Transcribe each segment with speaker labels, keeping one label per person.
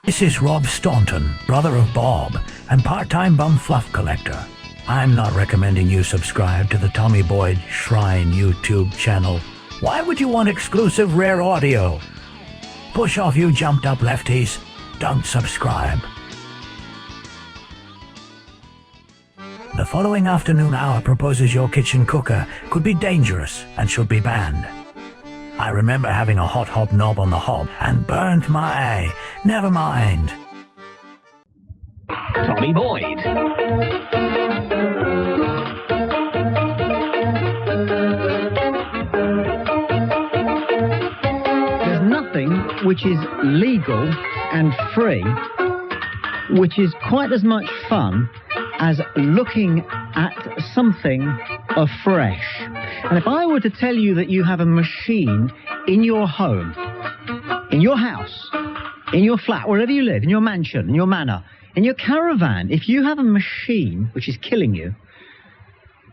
Speaker 1: This is Rob Staunton, brother of Bob, and part-time bum fluff collector. I'm not recommending you subscribe to the Tommy Boyds Shrine YouTube channel. Why would you want exclusive rare audio? Push off, you jumped up lefties. Don't subscribe. The following afternoon hour proposes your kitchen cooker could be dangerous and should be banned. I remember having a hot hob knob on the hob and burnt my eye. Never mind.
Speaker 2: Tommy Boyds.
Speaker 3: There's nothing which is legal and free which is quite as much fun as looking at something afresh. And if I were to tell you that you have a machine in your home, in your house, in your flat, wherever you live, in your mansion, in your manor, in your caravan, if you have a machine which is killing you,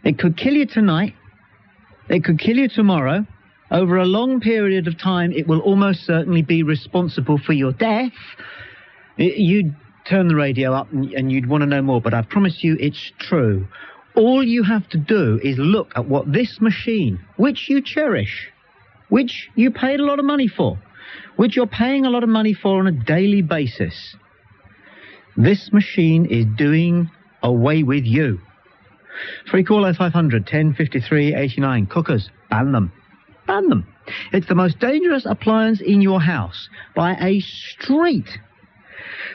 Speaker 3: it could kill you tonight, it could kill you tomorrow, over a long period of time it will almost certainly be responsible for your death, you'd turn the radio up and you'd want to know more, but I promise you it's true. All you have to do is look at what this machine, which you cherish, which you paid a lot of money for, which you're paying a lot of money for on a daily basis, this machine is doing away with you. Free call 0500 1053 89. Cookers, ban them. Ban them. It's the most dangerous appliance in your house by a street.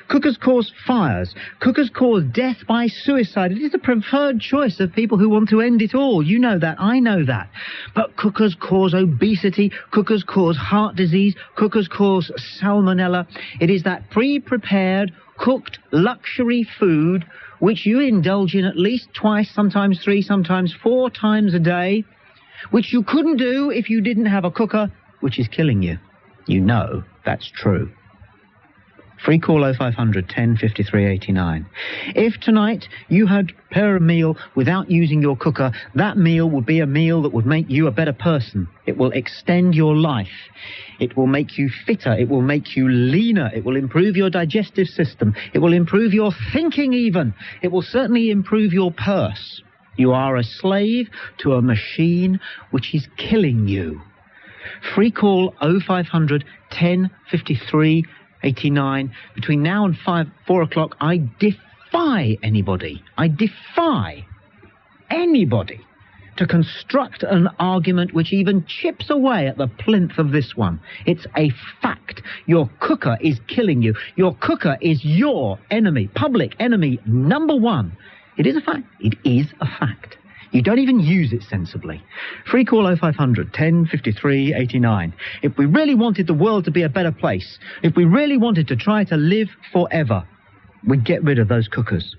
Speaker 3: Cookers cause fires. Cookers cause death by suicide. It is the preferred choice of people who want to end it all. You know that. I know that. But cookers cause obesity. Cookers cause heart disease. Cookers cause salmonella. It is that pre-prepared, cooked luxury food which you indulge in at least twice, sometimes 3, sometimes 4 times a day, which you couldn't do if you didn't have a cooker, which is killing you. You know that's true. Free call 0500 1053 89. If tonight you had to prepare a meal without using your cooker, that meal would be a meal that would make you a better person. It will extend your life. It will make you fitter. It will make you leaner. It will improve your digestive system. It will improve your thinking even. It will certainly improve your purse. You are a slave to a machine which is killing you. Free call 0500 1053 89. Between now and 4 o'clock, I defy anybody. I defy anybody to construct an argument which even chips away at the plinth of this one. It's a fact. Your cooker is killing you. Your cooker is your enemy, public enemy number one. It is a fact. It is a fact. You don't even use it sensibly. Free call 0500 1053 89. If we really wanted the world to be a better place, if we really wanted to try to live forever, we'd get rid of those cookers.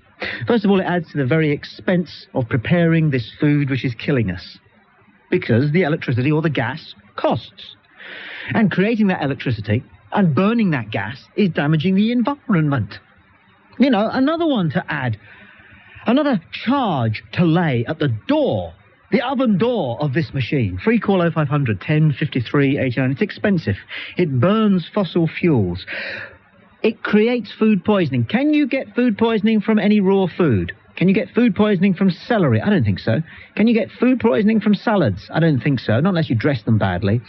Speaker 3: First of all, it adds to the very expense of preparing this food which is killing us, because the electricity or the gas costs. And creating that electricity and burning that gas is damaging the environment. You know, another one to add. Another charge to lay at the door, the oven door of this machine. Free call 0500 1053 89. It's expensive. It burns fossil fuels. It creates food poisoning. Can you get food poisoning from any raw food? Can you get food poisoning from celery? I don't think so. Can you get food poisoning from salads? I don't think so, not unless you dress them badly.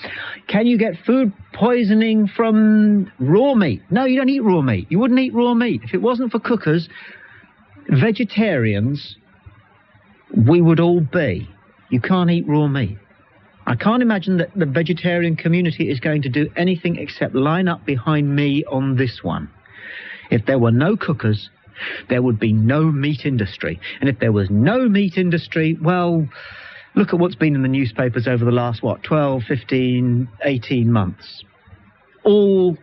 Speaker 3: Can you get food poisoning from raw meat? No, you don't eat raw meat. You wouldn't eat raw meat. If it wasn't for cookers, vegetarians, we would all be. You can't eat raw meat. I can't imagine that the vegetarian community is going to do anything except line up behind me on this one. If there were no cookers, there would be no meat industry. And if there was no meat industry, well, look at what's been in the newspapers over the last, 12, 15, 18 months. All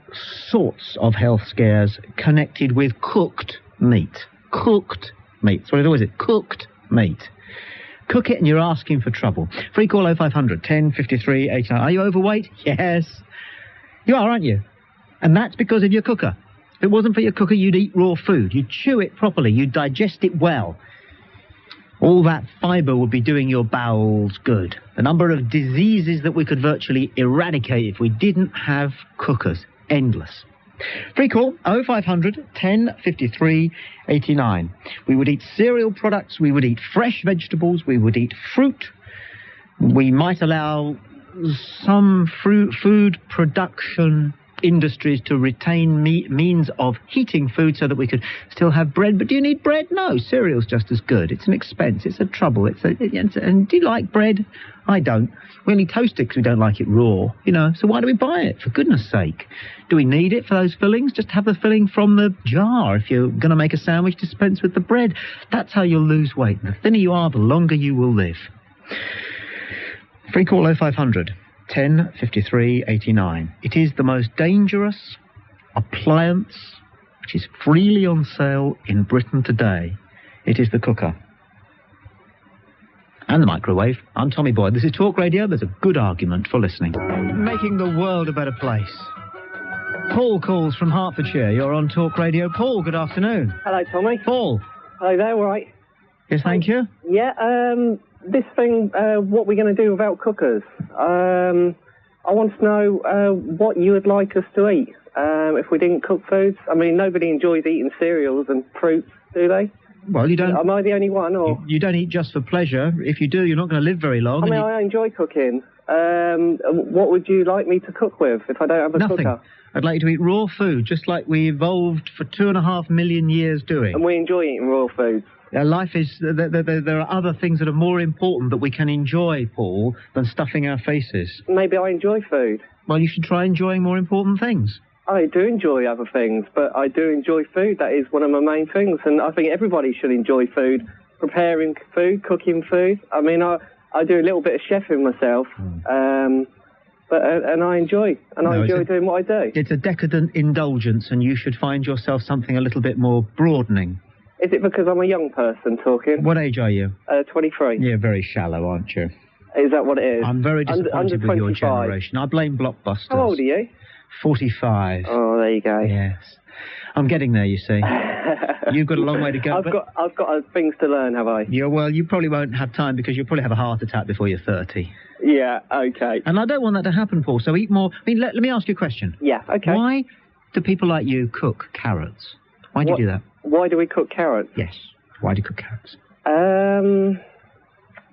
Speaker 3: sorts of health scares connected with cooked meat. Cooked meat. What is it? Cooked meat. Cook it and you're asking for trouble. Free call 0500 1053 89. Are you overweight? Yes. You are, aren't you? And that's because of your cooker. If it wasn't for your cooker, you'd eat raw food. You'd chew it properly. You'd digest it well. All that fibre would be doing your bowels good. The number of diseases that we could virtually eradicate if we didn't have cookers. Endless. Free call 0500 10 53 89. We would eat cereal products, we would eat fresh vegetables, we would eat fruit. We might allow some food production industries to retain means of heating food so that we could still have bread. But do you need bread? No, cereal's just as good. It's an expense. It's a trouble. And do you like bread? I don't. We only toast it because we don't like it raw, so why do we buy it, for goodness sake? Do we need it for those fillings? Just have the filling from the jar. If you're going to make a sandwich, dispense with the bread. That's how you'll lose weight. And the thinner you are, the longer you will live. Free call 0500 10 53 89. It is the most dangerous appliance which is freely on sale in Britain today. It is the cooker. And the microwave. I'm Tommy Boyd. This is Talk Radio. There's a good argument for listening. Making the world a better place. Paul calls from Hertfordshire. You're on Talk Radio. Paul, good afternoon.
Speaker 2: Hello, Tommy.
Speaker 3: Paul.
Speaker 2: Hello there, all right?
Speaker 3: Yes, thank you.
Speaker 2: Yeah, this thing, what we're going to do without cookers. I want to know what you would like us to eat if we didn't cook foods. I mean, nobody enjoys eating cereals and fruits, do they?
Speaker 3: Well, you don't...
Speaker 2: Am I the only one, or...?
Speaker 3: You don't eat just for pleasure. If you do, you're not going to live very long.
Speaker 2: I mean, I enjoy cooking. What would you like me to cook with if I don't have a
Speaker 3: Nothing.
Speaker 2: cooker?
Speaker 3: I'd like you to eat raw food, just like we evolved for 2.5 million years doing.
Speaker 2: And we enjoy eating raw foods.
Speaker 3: Life is... There are other things that are more important that we can enjoy, Paul, than stuffing our faces.
Speaker 2: Maybe I enjoy food.
Speaker 3: Well, you should try enjoying more important things.
Speaker 2: I do enjoy other things, but I do enjoy food. That is one of my main things, and I think everybody should enjoy food. Preparing food, cooking food. I mean, I do a little bit of chefing myself, but I enjoy doing what I do.
Speaker 3: It's a decadent indulgence, and you should find yourself something a little bit more broadening.
Speaker 2: Is it because I'm a young person talking?
Speaker 3: What age are you?
Speaker 2: 23.
Speaker 3: You're very shallow, aren't you?
Speaker 2: Is that what it is?
Speaker 3: I'm very disappointed with your generation. I blame Blockbusters.
Speaker 2: How old are you?
Speaker 3: 45.
Speaker 2: Oh, there you go.
Speaker 3: Yes. I'm getting there, you see. You've got a long way to go.
Speaker 2: I've got things to learn, have I?
Speaker 3: Yeah, well, you probably won't have time because you'll probably have a heart attack before you're 30.
Speaker 2: Yeah, okay.
Speaker 3: And I don't want that to happen, Paul, so eat more. I mean, let me ask you a question.
Speaker 2: Yeah, okay.
Speaker 3: Why do people like you cook carrots? Why do you do that?
Speaker 2: Why do we cook carrots?
Speaker 3: Yes. Why do you cook carrots?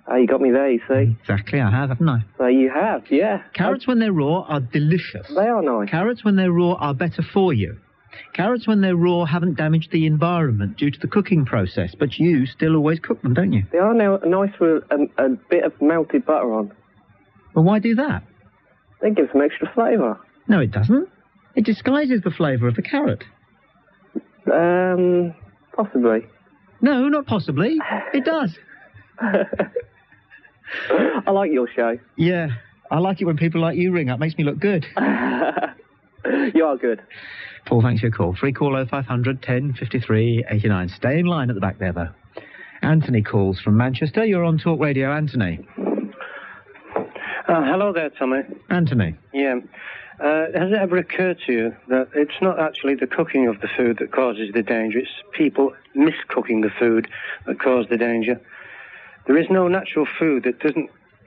Speaker 2: Oh, you got me there, you see.
Speaker 3: Exactly, I have, haven't I?
Speaker 2: So you have, yeah.
Speaker 3: Carrots, when they're raw, are delicious.
Speaker 2: They are nice.
Speaker 3: Carrots, when they're raw, are better for you. Carrots, when they're raw, haven't damaged the environment due to the cooking process, but you still always cook them, don't you?
Speaker 2: They are now nice with a bit of melted butter on.
Speaker 3: Well, why do that?
Speaker 2: It gives some extra flavour.
Speaker 3: No, it doesn't. It disguises the flavour of the carrot.
Speaker 2: Possibly.
Speaker 3: No, not possibly. It does.
Speaker 2: I like your show.
Speaker 3: Yeah, I like it when people like you ring up. Makes me look good.
Speaker 2: You are good.
Speaker 3: Paul, thanks for your call. Free call 0500 10 53 89. Stay in line at the back there, though. Anthony calls from Manchester. You're on Talk Radio, Anthony.
Speaker 4: Hello there, Tommy.
Speaker 3: Anthony.
Speaker 4: Yeah. Has it ever occurred to you that it's not actually the cooking of the food that causes the danger, it's people miscooking the food that cause the danger? There is no natural food that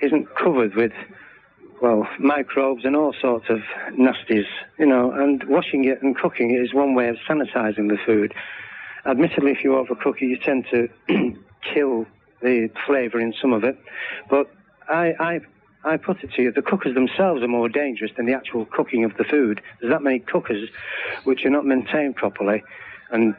Speaker 4: isn't covered with, well, microbes and all sorts of nasties, and washing it and cooking it is one way of sanitizing the food. Admittedly, if you overcook it, you tend to kill the flavour in some of it, but I put it to you, the cookers themselves are more dangerous than the actual cooking of the food. There's that many cookers which are not maintained properly and,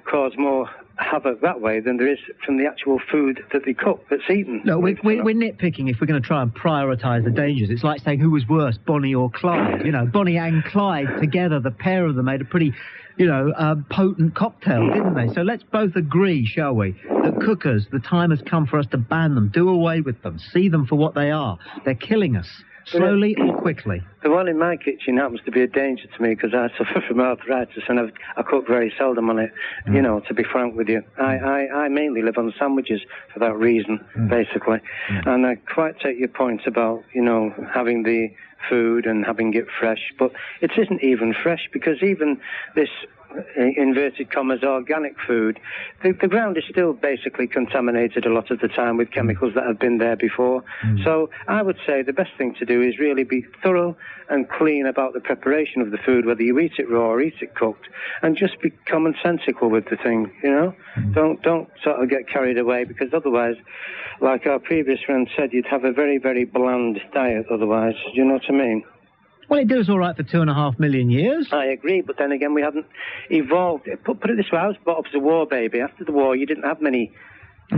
Speaker 4: cause more havoc that way than there is from the actual food that they cook that's eaten.
Speaker 3: No, we're nitpicking if we're going to try and prioritise the dangers. It's like saying who was worse, Bonnie or Clyde. Bonnie and Clyde together, the pair of them made a pretty... potent cocktail, didn't they? So let's both agree, shall we, that cookers, the time has come for us to ban them, do away with them, see them for what they are. They're killing us, slowly or quickly.
Speaker 4: The one in my kitchen happens to be a danger to me because I suffer from arthritis and I cook very seldom on it, to be frank with you. I mainly live on sandwiches for that reason, basically. And I quite take your point about, having the food and having it fresh, but it isn't even fresh because even this inverted commas, organic food, the ground is still basically contaminated a lot of the time with chemicals that have been there before. So I would say the best thing to do is really be thorough and clean about the preparation of the food, whether you eat it raw or eat it cooked, and just be commonsensical with the thing, you know? Don't sort of get carried away, because otherwise, like our previous friend said, you'd have a very, very bland diet otherwise. Do you know what I mean?
Speaker 3: Well, it did us all right for 2.5 million years.
Speaker 4: I agree, but then again, we haven't evolved. Put it this way, I was brought up as a war baby. After the war, you didn't have many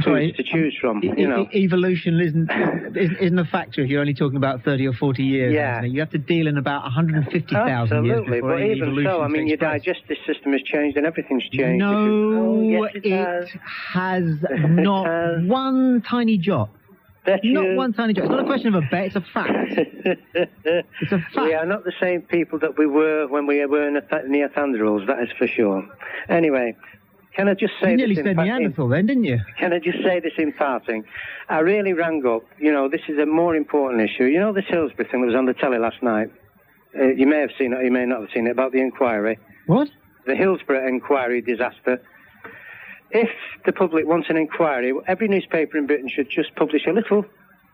Speaker 4: foods to choose from, you know.
Speaker 3: Evolution isn't a factor if you're only talking about 30 or 40 years.
Speaker 4: Yeah.
Speaker 3: You have to deal in about 150,000 years before
Speaker 4: but
Speaker 3: any
Speaker 4: even
Speaker 3: evolution
Speaker 4: so, I mean, your
Speaker 3: takes place.
Speaker 4: digestive system has changed and everything's changed.
Speaker 3: No,
Speaker 4: yes,
Speaker 3: it has not one tiny jot. Not one tiny jot. It's not a question of a bet, it's a fact. It's a fact.
Speaker 4: We are not the same people that we were when we were Neanderthals, that is for sure. Anyway, can I just say
Speaker 3: you nearly said Neanderthal then, didn't you?
Speaker 4: Can I just say this in passing? I really rang up, you know, this is a more important issue. You know this Hillsborough thing that was on the telly last night? You may have seen it, or you may not have seen it, about the inquiry.
Speaker 3: What?
Speaker 4: The Hillsborough inquiry disaster. If the public wants an inquiry, every newspaper in Britain should just publish a little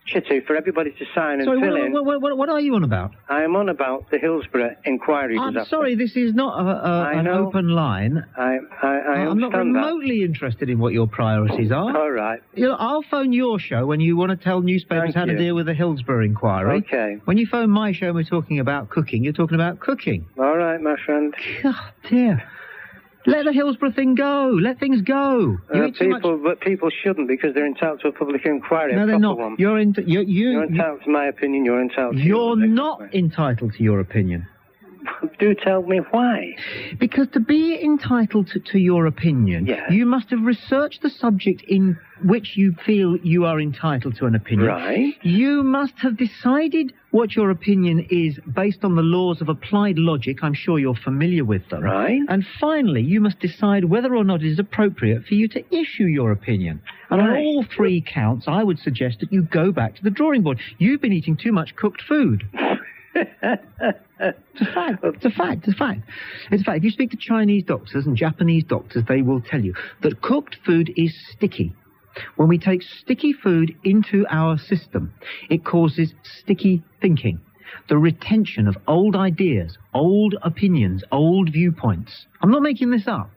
Speaker 4: chitty for everybody to sign and fill in.
Speaker 3: What are you on about?
Speaker 4: I am on about the Hillsborough inquiry disaster.
Speaker 3: I'm sorry, this is not an open line. I'm not remotely interested in what your priorities are.
Speaker 4: All right.
Speaker 3: You know, I'll phone your show when you want to tell newspapers how to deal with the Hillsborough inquiry.
Speaker 4: Okay.
Speaker 3: When you phone my show and we're talking about cooking, you're talking about cooking.
Speaker 4: All right, my friend.
Speaker 3: God, dear. Let the Hillsborough thing go. Let things go.
Speaker 4: But people shouldn't, because they're entitled to a public inquiry.
Speaker 3: No, they're not.
Speaker 4: One.
Speaker 3: You're
Speaker 4: entitled to my opinion. You're entitled to
Speaker 3: yours. You're not entitled to your opinion.
Speaker 4: Do tell me why.
Speaker 3: Because to be entitled to your opinion, you must have researched the subject in which you feel you are entitled to an opinion.
Speaker 4: Right.
Speaker 3: You must have decided what your opinion is based on the laws of applied logic. I'm sure you're familiar with them.
Speaker 4: Right.
Speaker 3: And finally, you must decide whether or not it is appropriate for you to issue your opinion. And on all three counts, I would suggest that you go back to the drawing board. You've been eating too much cooked food. It's a fact. It's a fact. It's a fact. It's a fact. If you speak to Chinese doctors and Japanese doctors, they will tell you that cooked food is sticky. When we take sticky food into our system, it causes sticky thinking, the retention of old ideas, old opinions, old viewpoints. I'm not making this up.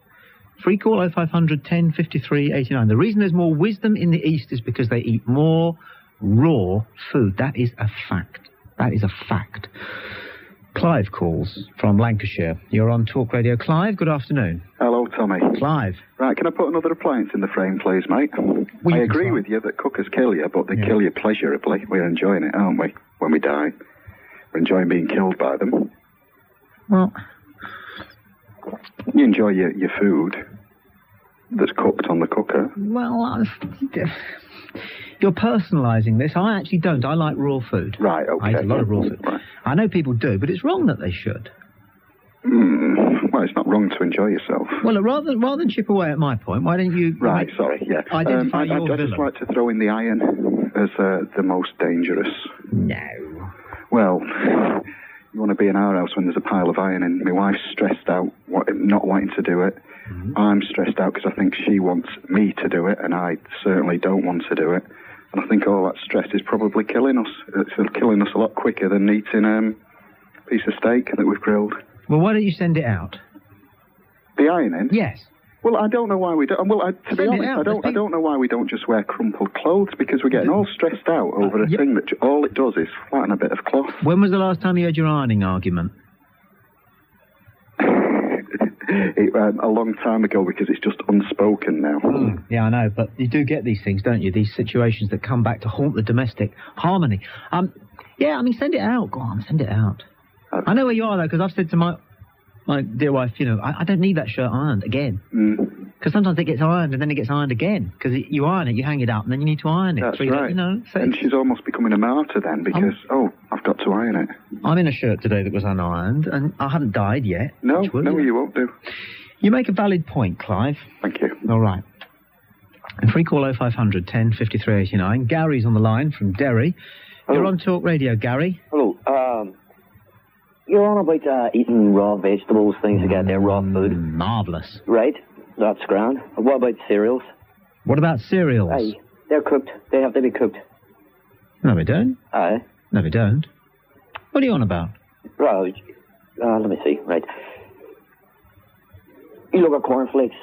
Speaker 3: Free call 0500 10 53 89. The reason there's more wisdom in the East is because they eat more raw food. That is a fact. That is a fact. Clive calls from Lancashire. You're on Talk Radio. Clive, good afternoon.
Speaker 5: Hello, Tommy.
Speaker 3: Clive.
Speaker 5: Right, can I put another appliance in the frame, please, mate? I agree with you that cookers kill you, but they kill you pleasurably. We're enjoying it, aren't we, when we die? We're enjoying being killed by them.
Speaker 3: Well,
Speaker 5: you enjoy your food that's cooked on the cooker.
Speaker 3: Well, you're personalising this. I actually don't. I like raw food.
Speaker 5: Right, okay.
Speaker 3: I eat a lot of raw food.
Speaker 5: Right.
Speaker 3: I know people do, but it's wrong that they should.
Speaker 5: Well, it's not wrong to enjoy yourself.
Speaker 3: Well, rather than chip away at my point, why don't you...
Speaker 5: Right, sorry, yeah.
Speaker 3: Identify your
Speaker 5: I'd just like to throw in the iron as the most dangerous.
Speaker 3: No.
Speaker 5: Well, you want to be in our house when there's a pile of iron and my wife's stressed out, not wanting to do it. Mm-hmm. I'm stressed out because I think she wants me to do it, and I certainly don't want to do it. And I think all that stress is probably killing us. It's killing us a lot quicker than eating a piece of steak that we've grilled.
Speaker 3: Well, why don't you send it out?
Speaker 5: The ironing?
Speaker 3: Yes.
Speaker 5: Well, I don't know why we don't. Well, to be honest, I don't know why we don't just wear crumpled clothes, because we're getting all stressed out over a thing that all it does is flatten a bit of cloth.
Speaker 3: When was the last time you had your ironing argument?
Speaker 5: A long time ago, because it's just unspoken now.
Speaker 3: Yeah, I know, but you do get these things, don't you? These situations that come back to haunt the domestic harmony. Yeah, I mean, send it out. Go on, send it out. I know where you are, though, because I've said to my dear wife, you know, I don't need that shirt ironed again. Because sometimes it gets ironed and then it gets ironed again. Because you iron it, you hang it up, and then you need to iron it.
Speaker 5: That's
Speaker 3: right.
Speaker 5: Right.
Speaker 3: You know, so
Speaker 5: and she's almost becoming a martyr then, because, I've got to iron it.
Speaker 3: I'm in a shirt today that was unironed, and I haven't died yet.
Speaker 5: No, you won't do.
Speaker 3: You make a valid point, Clive.
Speaker 5: Thank you.
Speaker 3: All right. And free call 0500 10 53 89. Gary's on the line from Derry. Hello. You're on Talk Radio, Gary.
Speaker 6: Hello. You're on about eating raw vegetables, things like that, raw food.
Speaker 3: Marvellous.
Speaker 6: Right, that's grand. What about cereals?
Speaker 3: What about cereals?
Speaker 6: Aye, they're cooked. They have to be cooked.
Speaker 3: No, we don't.
Speaker 6: Aye.
Speaker 3: No, we don't. What are you on about?
Speaker 6: Right, let me see, right. You look at cornflakes.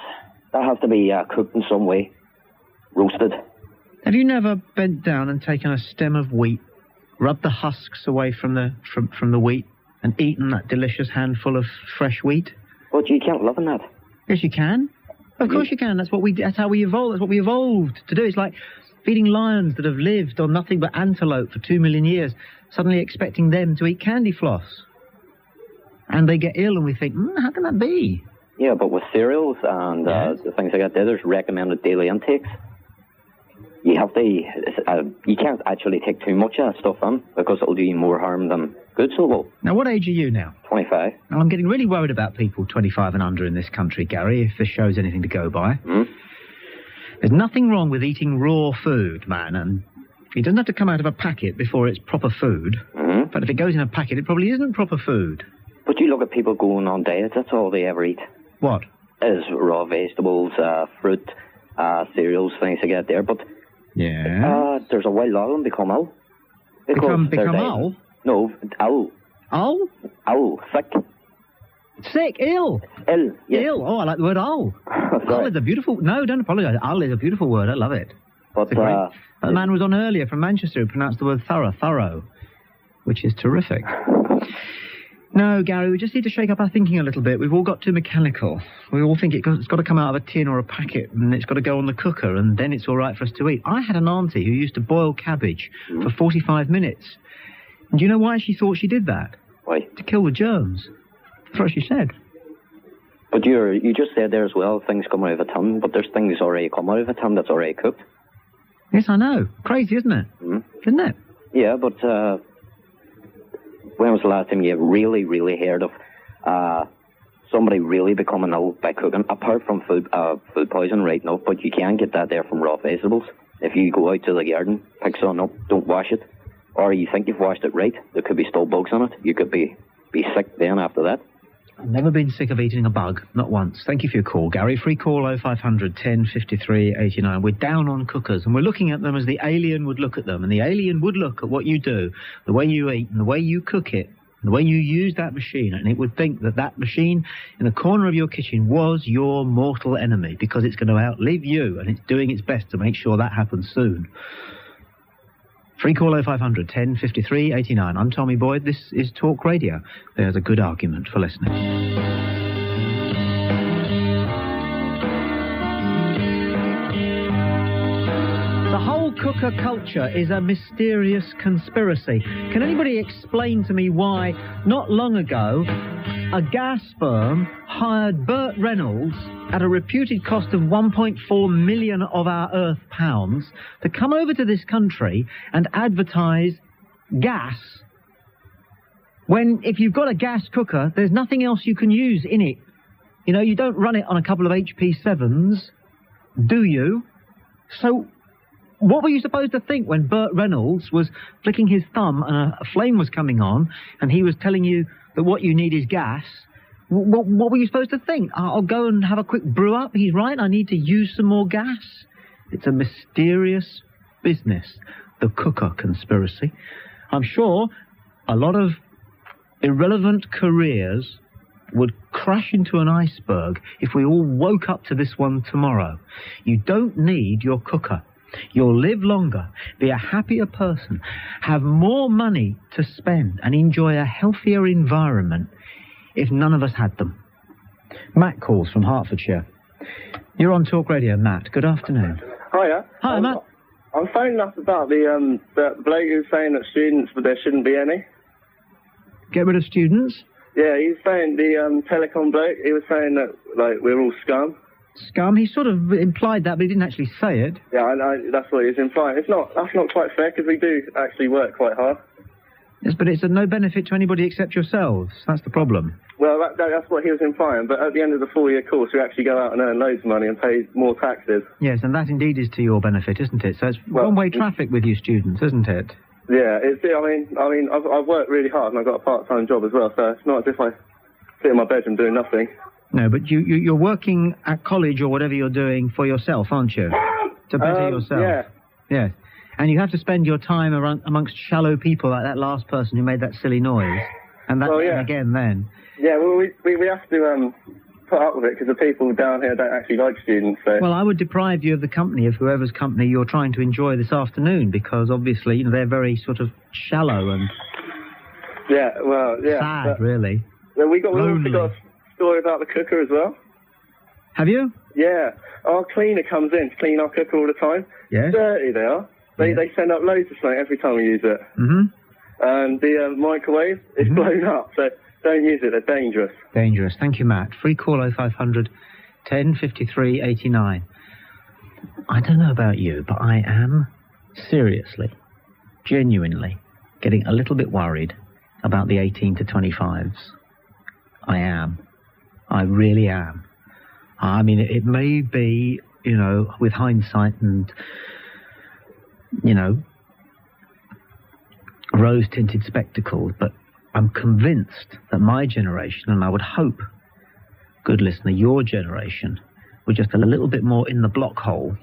Speaker 6: They have to be cooked in some way. Roasted.
Speaker 3: Have you never bent down and taken a stem of wheat, rubbed the husks away from the wheat, and eaten that delicious handful of fresh wheat?
Speaker 6: But you can't live in that.
Speaker 3: Yes, you can. Of course you can. That's how we evolved. That's what we evolved to do. It's like feeding lions that have lived on nothing but antelope for 2 million years, suddenly expecting them to eat candy floss. And they get ill and we think, how can that be?
Speaker 6: Yeah, but with cereals and the things like that, there's recommended daily intakes. You have to, you can't actually take too much of that stuff in because it'll do you more harm than good, so well.
Speaker 3: Now, what age are you now?
Speaker 6: 25.
Speaker 3: Now, I'm getting really worried about people 25 and under in this country, Gary, if this show's anything to go by. There's nothing wrong with eating raw food, man, and it doesn't have to come out of a packet before it's proper food. But if it goes in a packet, it probably isn't proper food.
Speaker 6: But you look at people going on diets, that's all they ever eat.
Speaker 3: What?
Speaker 6: Is raw vegetables, fruit, cereals, things like that there, but...
Speaker 3: Yeah.
Speaker 6: There's a wild lot of them become ill.
Speaker 3: Become ill?
Speaker 6: No, ill.
Speaker 3: Ill?
Speaker 6: Ill, sick.
Speaker 3: Sick, ill.
Speaker 6: Ill, yes.
Speaker 3: Ill. Oh, I like the word ill. Ill is a beautiful... No, don't apologise. Ill is a beautiful word. I love it.
Speaker 6: But
Speaker 3: the man was on earlier from Manchester who pronounced the word thorough, which is terrific. No, Gary, we just need to shake up our thinking a little bit. We've all got too mechanical. We all think it's got to come out of a tin or a packet and it's got to go on the cooker and then it's all right for us to eat. I had an auntie who used to boil cabbage for 45 minutes. And do you know why she thought she did that?
Speaker 6: Why?
Speaker 3: To kill the germs. That's what she said.
Speaker 6: But you just said there as well, things come out of a tin, but there's things already come out of a tin that's already cooked.
Speaker 3: Yes, I know. Crazy, isn't it? Isn't it?
Speaker 6: Yeah, but... when was the last time you really, really heard of somebody really becoming ill by cooking? Apart from food poisoning, right now, but you can get that there from raw vegetables. If you go out to the garden, pick some up, don't wash it, or you think you've washed it right, there could be still bugs on it. You could be sick then after that.
Speaker 3: I've never been sick of eating a bug, not once. Thank you for your call, Gary. Free call 0500 10 53 89. We're down on cookers, and we're looking at them as the alien would look at them. And the alien would look at what you do, the way you eat, and the way you cook it, and the way you use that machine, and it would think that that machine in the corner of your kitchen was your mortal enemy, because it's going to outlive you, and it's doing its best to make sure that happens soon. Free call 0500 10 53 89. I'm Tommy Boyd. This is Talk Radio. There's a good argument for listening. The whole cooker culture is a mysterious conspiracy. Can anybody explain to me why, not long ago, a gas firm hired Burt Reynolds at a reputed cost of 1.4 million of our Earth pounds to come over to this country and advertise gas, when if you've got a gas cooker, there's nothing else you can use in it. You know, you don't run it on a couple of HP7s, do you? So what were you supposed to think when Burt Reynolds was flicking his thumb and a flame was coming on and he was telling you that what you need is gas? What were you supposed to think? I'll go and have a quick brew up. He's right, I need to use some more gas. It's a mysterious business, the cooker conspiracy. I'm sure a lot of irrelevant careers would crash into an iceberg if we all woke up to this one tomorrow. You don't need your cooker. You'll live longer, be a happier person, have more money to spend and enjoy a healthier environment if none of us had them. Matt calls from Hertfordshire. You're on Talk Radio, Matt. Good afternoon.
Speaker 7: Hiya.
Speaker 3: Hi, Matt.
Speaker 7: I'm phoning up about the bloke who's saying that students, but there shouldn't be any.
Speaker 3: Get rid of students?
Speaker 7: Yeah, he's saying, the telecom bloke, he was saying that, like, we're all scum.
Speaker 3: Scum? He sort of implied that, but he didn't actually say it.
Speaker 7: Yeah, I know, that's what he's implying. That's not quite fair, because we do actually work quite hard.
Speaker 3: Yes, but it's of no benefit to anybody except yourselves. That's the problem.
Speaker 7: Well, that's what he was implying, but at the end of the 4-year course, we actually go out and earn loads of money and pay more taxes.
Speaker 3: Yes, and that indeed is to your benefit, isn't it? So it's one-way traffic with you students, isn't it?
Speaker 7: Yeah, I've worked really hard and I've got a part-time job as well, so it's not as if I sit in my bedroom doing nothing.
Speaker 3: No, but you're working at college or whatever you're doing for yourself, aren't you? To better yourself. Yeah. Yes. And you have to spend your time amongst shallow people like that last person who made that silly noise. And that and again then.
Speaker 7: Yeah, well, we have to put up with it because the people down here don't actually like students. So.
Speaker 3: Well, I would deprive you of the company of whoever's company you're trying to enjoy this afternoon because obviously, they're very sort of shallow and sad, really.
Speaker 7: Yeah, we also got a story about the cooker as well.
Speaker 3: Have you?
Speaker 7: Yeah. Our cleaner comes in to clean our cooker all the time.
Speaker 3: Yes.
Speaker 7: Dirty they are. They send up loads of smoke every time we use it.
Speaker 3: Mm-hmm.
Speaker 7: And the microwave is blown up, so don't use it, they're dangerous.
Speaker 3: Dangerous. Thank you, Matt. Free call 0500 10 53 89. I don't know about you, but I am seriously, genuinely getting a little bit worried about the 18 to 25s. I am. I really am. I mean, it may be, with hindsight and, rose-tinted spectacles, but I'm convinced that my generation, and I would hope, good listener, your generation, were just a little bit more in the block hole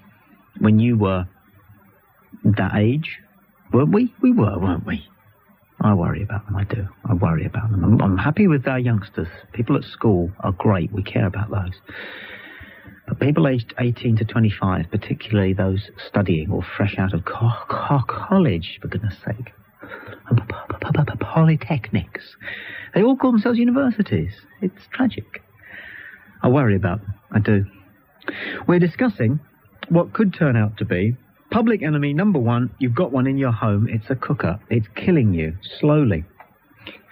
Speaker 3: when you were that age. Weren't we? We were, weren't we? I worry about them, I do. I worry about them. I'm happy with our youngsters. People at school are great. We care about those. But people aged 18 to 25, particularly those studying or fresh out of college, for goodness sake, polytechnics, they all call themselves universities. It's tragic. I worry about them. I do. We're discussing what could turn out to be public enemy number one. You've got one in your home. It's a cooker. It's killing you slowly.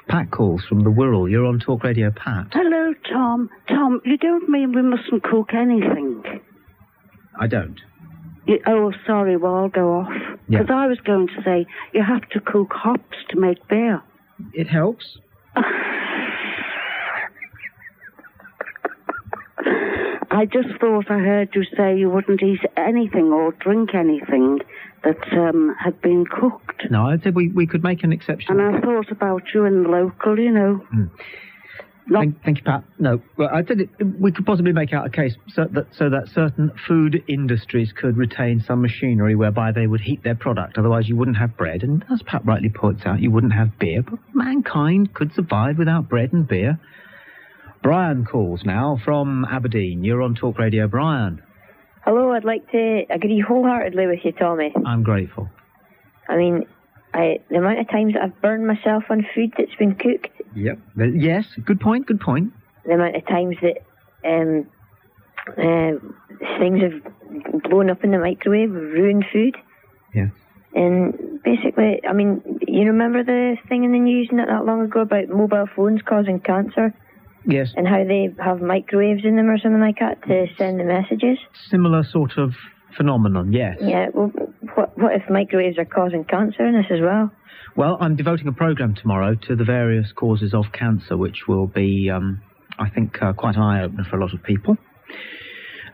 Speaker 3: Pat calls from the Wirral. You're on Talk Radio, Pat.
Speaker 8: Hello, Tom. Tom, you don't mean we mustn't cook anything?
Speaker 3: I don't.
Speaker 8: Oh, sorry, well, I'll go off. Because I was going to say you have to cook hops to make beer.
Speaker 3: It helps.
Speaker 8: I just thought I heard you say you wouldn't eat anything or drink anything that had been cooked.
Speaker 3: No, I said we could make an exception.
Speaker 8: And I thought about you in the local,
Speaker 3: Thank you, Pat. No, well, I said we could possibly make out a case so that certain food industries could retain some machinery whereby they would heat their product. Otherwise, you wouldn't have bread. And as Pat rightly points out, you wouldn't have beer. But mankind could survive without bread and beer. Brian calls now from Aberdeen. You're on Talk Radio, Brian.
Speaker 9: Hello, I'd like to agree wholeheartedly with you, Tommy.
Speaker 3: I'm grateful.
Speaker 9: I mean, the amount of times that I've burned myself on food that's been cooked.
Speaker 3: Yep. Yes, good point.
Speaker 9: The amount of times that things have blown up in the microwave, ruined food.
Speaker 3: Yes.
Speaker 9: And basically, I mean, you remember the thing in the news not that long ago about mobile phones causing cancer?
Speaker 3: Yes.
Speaker 9: And how they have microwaves in them or something like that to send the messages?
Speaker 3: Similar sort of phenomenon, yes.
Speaker 9: Yeah, well, what if microwaves are causing cancer in us as well?
Speaker 3: Well, I'm devoting a programme tomorrow to the various causes of cancer, which will be, I think, quite an eye-opener for a lot of people.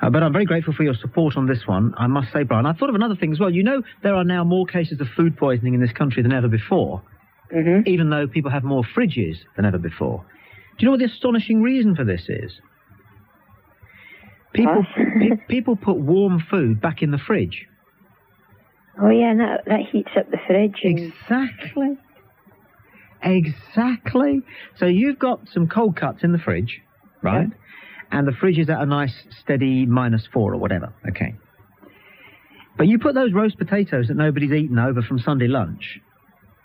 Speaker 3: But I'm very grateful for your support on this one, I must say, Brian. I thought of another thing as well. There are now more cases of food poisoning in this country than ever before, even though people have more fridges than ever before. Do you know what the astonishing reason for this is? People put warm food back in the fridge.
Speaker 9: Oh, yeah, and that heats up the fridge.
Speaker 3: Exactly. So you've got some cold cuts in the fridge, right? Yep. And the fridge is at a nice, steady -4 or whatever, okay. But you put those roast potatoes that nobody's eaten over from Sunday lunch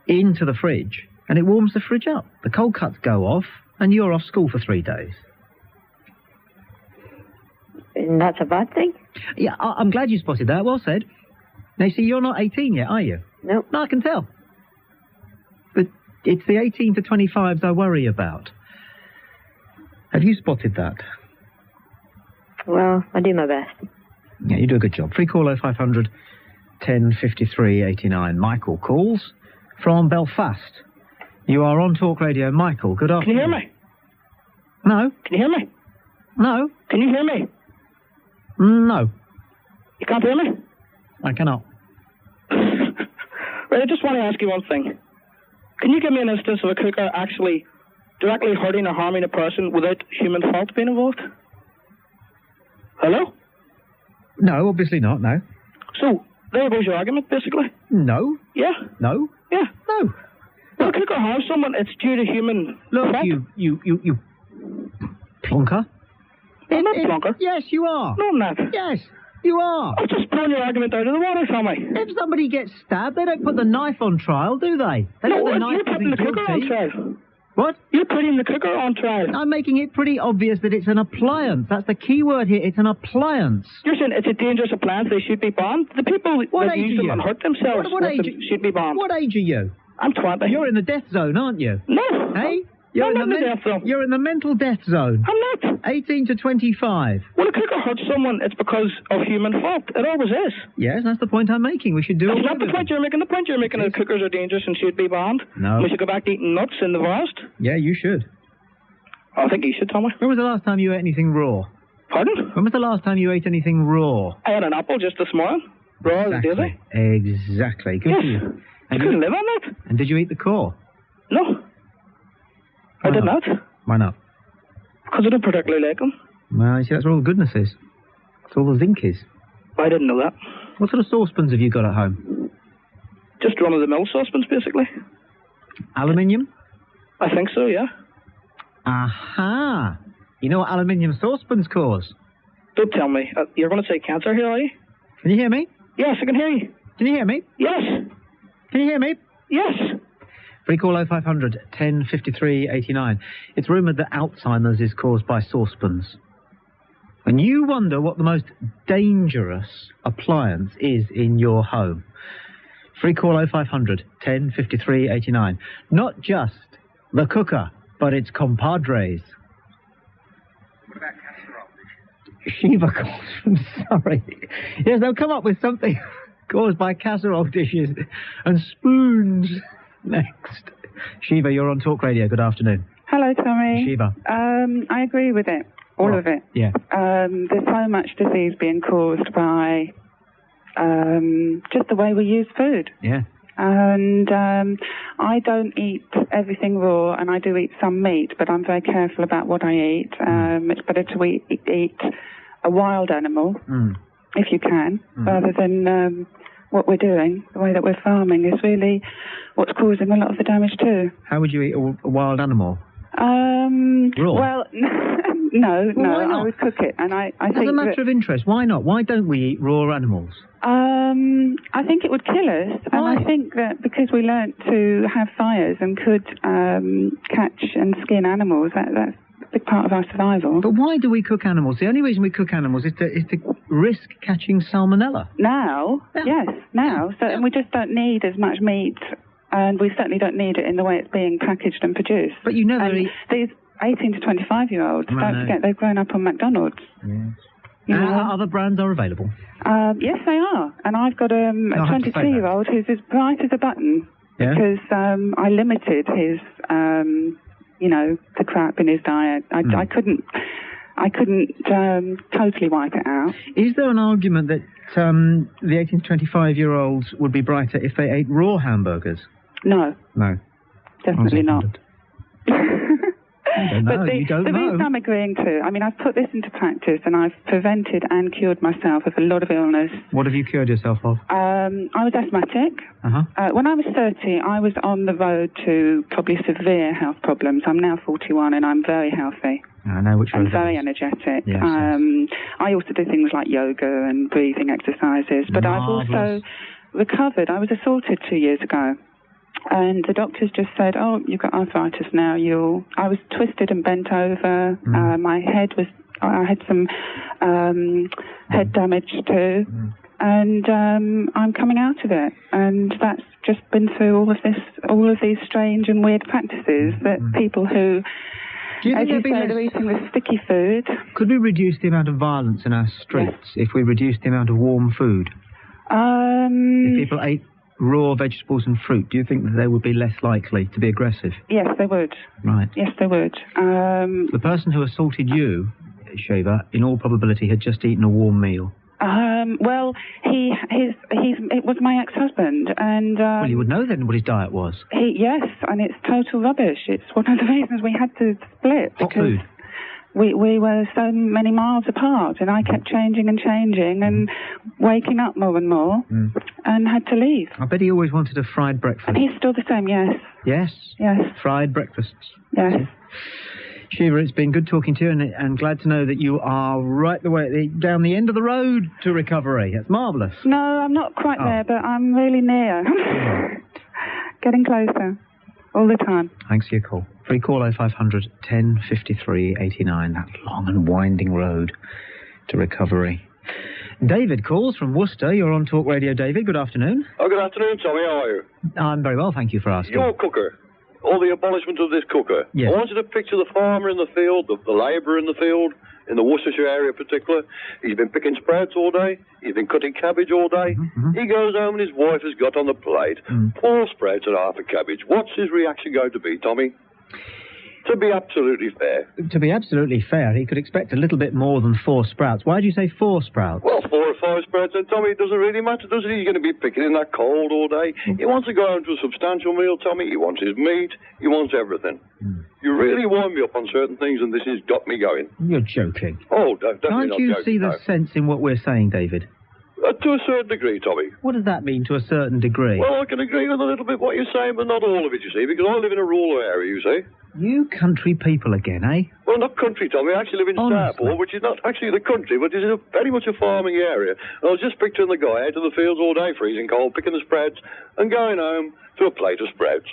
Speaker 3: into the fridge, and it warms the fridge up. The cold cuts go off, and you're off school for 3 days.
Speaker 9: And that's a bad thing?
Speaker 3: Yeah, I'm glad you spotted that. Well said. Now, you see, you're not 18 yet, are you?
Speaker 9: No.
Speaker 3: No, I can tell. But it's the 18 to 25s I worry about. Have you spotted that?
Speaker 9: Well, I do my best.
Speaker 3: Yeah, you do a good job. Free call 0500 10 53 89. Michael calls from Belfast. You are on Talk Radio. Michael, good afternoon.
Speaker 10: Can you hear me?
Speaker 3: No.
Speaker 10: Can you hear me?
Speaker 3: No.
Speaker 10: Can you hear me?
Speaker 3: No.
Speaker 10: You can't hear me?
Speaker 3: I cannot.
Speaker 10: Right, Right, I just want to ask you one thing. Can you give me an instance of a cooker actually directly hurting or harming a person without human fault being involved? Hello?
Speaker 3: No, obviously not, no.
Speaker 10: So, there goes your argument, basically.
Speaker 3: No.
Speaker 10: Yeah?
Speaker 3: No.
Speaker 10: Yeah.
Speaker 3: No.
Speaker 10: When a cooker harms someone, it's due to human
Speaker 3: Look,
Speaker 10: fault.
Speaker 3: you plonker.
Speaker 10: I'm not plonker.
Speaker 3: Yes, you are.
Speaker 10: No, I'm not.
Speaker 3: Yes, you are.
Speaker 10: I've just blown your argument out of the water, Tommy.
Speaker 3: If somebody gets stabbed, they don't put the knife on trial, do they? They
Speaker 10: No,
Speaker 3: put the knife
Speaker 10: you're putting the cooker on trial.
Speaker 3: What?
Speaker 10: You're putting the cooker on trial.
Speaker 3: I'm making it pretty obvious that it's an appliance. That's the key word here. It's an appliance.
Speaker 10: You're saying it's a dangerous appliance, they should be banned? The people that use them and hurt themselves should be banned.
Speaker 3: What age are you?
Speaker 10: I'm 20.
Speaker 3: You're in the death zone, aren't you?
Speaker 10: No.
Speaker 3: Hey?
Speaker 10: I'm not in the death zone.
Speaker 3: You're in the mental death zone.
Speaker 10: I'm not.
Speaker 3: 18 to 25.
Speaker 10: When a cooker hurts someone, it's because of human fault. It always is.
Speaker 3: Yes, that's the point I'm making. We should do it.
Speaker 10: That's not the point you're making. The point you're making is cookers are dangerous and should be banned.
Speaker 3: No.
Speaker 10: We should go back to eating nuts in the forest.
Speaker 3: Yeah, you should.
Speaker 10: I think you should, Tommy.
Speaker 3: When was the last time you ate anything raw?
Speaker 10: Pardon?
Speaker 3: When was the last time you ate anything raw?
Speaker 10: I had an apple just this morning. Raw as daisy.
Speaker 3: Exactly. Good
Speaker 10: yes.
Speaker 3: for you.
Speaker 10: And you couldn't live on that.
Speaker 3: And did you eat the core?
Speaker 10: No. I did not.
Speaker 3: Why not?
Speaker 10: Because I don't particularly like them.
Speaker 3: Well, you see, that's where all the goodness is. That's all the zinc is.
Speaker 10: I didn't know that.
Speaker 3: What sort of saucepans have you got at home?
Speaker 10: Just run-of-the-mill saucepans, basically.
Speaker 3: Aluminium?
Speaker 10: I think so, yeah.
Speaker 3: Aha! You know what aluminium saucepans cause?
Speaker 10: Don't tell me. You're going to say cancer here, are you?
Speaker 3: Can you hear me?
Speaker 10: Yes, I can hear you.
Speaker 3: Can you hear me?
Speaker 10: Yes.
Speaker 3: Can you hear me?
Speaker 10: Yes.
Speaker 3: Free call 0500 1053 89. It's rumoured that Alzheimer's is caused by saucepans. And you wonder what the most dangerous appliance is in your home. Free call 0500 1053 89. Not just the cooker, but its compadres.
Speaker 11: What about casserole?
Speaker 3: Shiva calls from Surrey. Yes, they'll come up with something caused by casserole dishes and spoons. Next. Shiva, you're on Talk Radio. Good afternoon.
Speaker 12: Hello, Tommy.
Speaker 3: Shiva.
Speaker 12: I agree with it. All of it.
Speaker 3: Yeah.
Speaker 12: There's so much disease being caused by just the way we use food.
Speaker 3: Yeah.
Speaker 12: And I don't eat everything raw, and I do eat some meat, but I'm very careful about what I eat. It's better to eat a wild animal, if you can, rather than what we're doing. The way that we're farming is really what's causing a lot of the damage too.
Speaker 3: How would you eat a wild animal? Raw?
Speaker 12: Well, no, I would cook it, and I think
Speaker 3: as a matter of interest, why not? Why don't we eat raw animals?
Speaker 12: I think it would kill us, and I think that because we learnt to have fires and could catch and skin animals, that's a big part of our survival.
Speaker 3: But why do we cook animals? The only reason we cook animals is to risk catching salmonella.
Speaker 12: Now, yes, now. So, and we just don't need as much meat, and we certainly don't need it in the way it's being packaged and produced.
Speaker 3: But you never eat...
Speaker 12: These 18 to 25-year-olds, don't forget they've grown up on McDonald's.
Speaker 3: Yes.
Speaker 12: You know?
Speaker 3: Other brands are available?
Speaker 12: Yes, they are. And I've got a 23-year-old who's as bright as a button because I limited his, the crap in his diet. I couldn't totally wipe it out.
Speaker 3: Is there an argument that the 18 to 25-year-olds would be brighter if they ate raw hamburgers?
Speaker 12: No.
Speaker 3: No.
Speaker 12: Definitely not.
Speaker 3: But
Speaker 12: the reason I'm agreeing to, I mean, I've put this into practice and I've prevented and cured myself of a lot of illness.
Speaker 3: What have you cured yourself of?
Speaker 12: I was asthmatic. When I was 30, I was on the road to probably severe health problems. I'm now 41 and I'm very healthy.
Speaker 3: I know which one.
Speaker 12: I'm very energetic.
Speaker 3: Yes,
Speaker 12: I also do things like yoga and breathing exercises, but
Speaker 3: Marvellous.
Speaker 12: I've also recovered. I was assaulted 2 years ago. And the doctors just said, "Oh, you've got arthritis now. I was twisted and bent over. My head was. I had some head damage too, and I'm coming out of it. And that's just been through all of these strange and weird practices that people who,
Speaker 3: do you
Speaker 12: as
Speaker 3: think
Speaker 12: you say, they're eating this sticky food.
Speaker 3: Could we reduce the amount of violence in our streets if we reduced the amount of warm food? If people ate raw vegetables and fruit, do you think that they would be less likely to be aggressive?
Speaker 12: Yes, they would.
Speaker 3: Right.
Speaker 12: Yes, they would.
Speaker 3: The person who assaulted you, Shiva, in all probability had just eaten a warm meal.
Speaker 12: I Well, it was my ex-husband, and
Speaker 3: well, you would know then what his diet was.
Speaker 12: Yes, and it's total rubbish. It's one of the reasons we had to split.
Speaker 3: Hot food.
Speaker 12: We were so many miles apart, and I kept changing and waking up more and more, and had to leave.
Speaker 3: I bet he always wanted a fried breakfast.
Speaker 12: He's still the same, yes.
Speaker 3: Yes?
Speaker 12: Yes.
Speaker 3: Fried breakfasts.
Speaker 12: Yes.
Speaker 3: Shiva, it's been good talking to you, and glad to know that you are right the way down the end of the road to recovery. That's marvellous.
Speaker 12: No, I'm not quite there, but I'm really near. Getting closer. All the time.
Speaker 3: Thanks for your call. Free call 0500 10 53 89. That long and winding road to recovery. David calls from Worcester. You're on Talk Radio, David. Good afternoon.
Speaker 13: Oh, good afternoon, Tommy. How are you?
Speaker 3: I'm very well, thank you for asking.
Speaker 13: Your cooker. All the abolishment of this cooker.
Speaker 3: Yes.
Speaker 13: I wanted to picture the farmer in the field, the labourer in the field, in the Worcestershire area in particular. He's been picking sprouts all day. He's been cutting cabbage all day. He goes home and his wife has got on the plate 4 sprouts and half a cabbage. What's his reaction going to be, Tommy? To be absolutely fair.
Speaker 3: To be absolutely fair, he could expect a little bit more than 4 sprouts. Why do you say 4 sprouts?
Speaker 13: Well, 4 or 5 sprouts, then, Tommy, it doesn't really matter, does it? He's going to be picking in that cold all day. He wants to go home to a substantial meal, Tommy. He wants his meat. He wants everything. You really wind me up on certain things, and this has got me going.
Speaker 3: You're joking.
Speaker 13: Oh, definitely
Speaker 3: Can't
Speaker 13: not
Speaker 3: you
Speaker 13: joking,
Speaker 3: see the
Speaker 13: no.
Speaker 3: sense in what we're saying, David?
Speaker 13: To a certain degree, Tommy.
Speaker 3: What does that mean, to a certain degree?
Speaker 13: Well, I can agree with a little bit what you're saying, but not all of it, you see, because I live in a rural area, you see.
Speaker 3: You country people again, eh?
Speaker 13: Well, not country, Tommy. I actually live in Starport, which is not actually the country, but it is very much a farming area. And I was just picturing the guy out in the fields all day, freezing cold, picking the sprouts, and going home to a plate of sprouts.